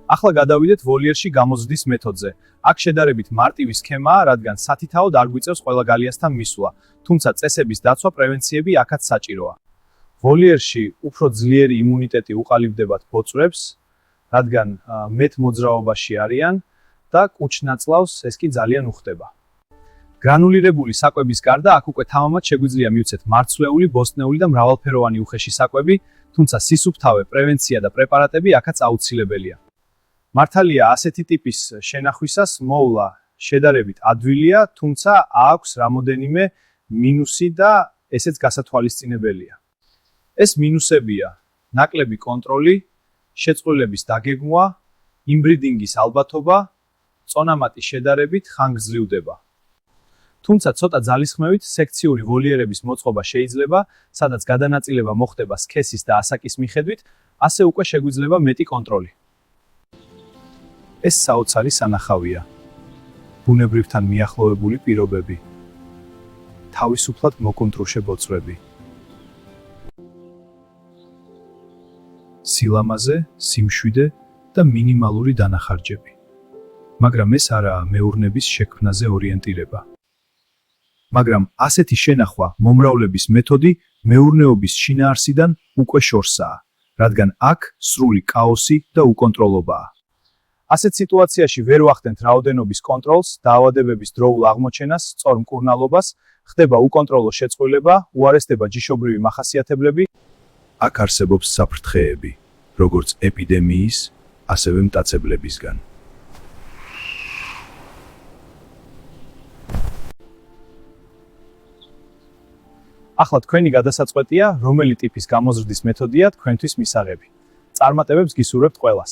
ახლა გადავიდეთ ვოლიერში გამოზრდის მეთოდზე. აქ შედარებით მარტივი სქემაა, რადგან სათითაოდ არ გვიწევს ყველა გალიასთან მისვლა, თუმცა წესების დაცვა პრევენციები აქაც საჭიროა. ვოლიერში უფრო ძლიერი იმუნიტეტი უყალიბდებათ ბოწრებს, რადგან მეტ მოძრაობაში არიან და კუჩნაწლავს ეს კი ძალიან უხდება. გრანულირებული საკვების გარდა აქ უკვე თამამად შეგვიძლია მივცეთ მარცვლეული, ბოსტნეული და მრავალფეროვანი უხეში საკვები, თუმცა სისუფთავე, პრევენცია და პრეპარატები აქაც აუცილებელია. მართალია ასეთი ტიპის შენახვისას მოვლა შედარებით ადვილია, თუმცა აქვს რამოდენიმე მინუსი და ესეც გასათვალისწინებელია. ეს მინუსებია: ნაკლები კონტროლი, შეწყვილების დაგეგმვა, იმბრიდინგის ალბათობა, წონამატი შედარებით ხანგრძლივდება. თუმცა ცოტა ძალისხმევით სექციური ვოლიერების მოწყობა შეიძლება, სადაც გადანაწილება მოხდება სქესის და ასაკის მიხედვით, ასე უკვე შეგვიძლია მეტი კონტროლი. ეს საოცარი სანახავია. ბუნებრივთან მიახლოვებული პირობები. თავისუფლად მოკონტროლშე ბოწრები. სილამაზე, სიმშვიდე და მინიმალური დანახარჯები. მაგრამ ეს არაა მეურნების შექმნაზე ორიენტირება. მაგრამ ასეთი შენახვა, მომრავლების მეთოდი მეურნეობის შინაარსიდან უკვე შორსაა, რადგან აქ სრული კაოსი და უკონტროლობაა. ასეთ სიტუაციაში ვერ ვახდენთ რაოდენობის კონტროლს, დაავადებების დროულ აღმოჩენას, სწორ მკურნალობას, ხდება უკონტროლო შეწყვილება, უარესდება ჯიშობრივი მახასიათებლები. აქ არსებობს საფრთხეები, როგორც ეპიდემიის, ასევე მტაცებლებისგან. ახლა თქვენი გადასაწყვეტია, რომელი ტიპის გამოზრდის მეთოდია თქვენთვის მისაღები. წარმატებებს გისურვებთ ყველას.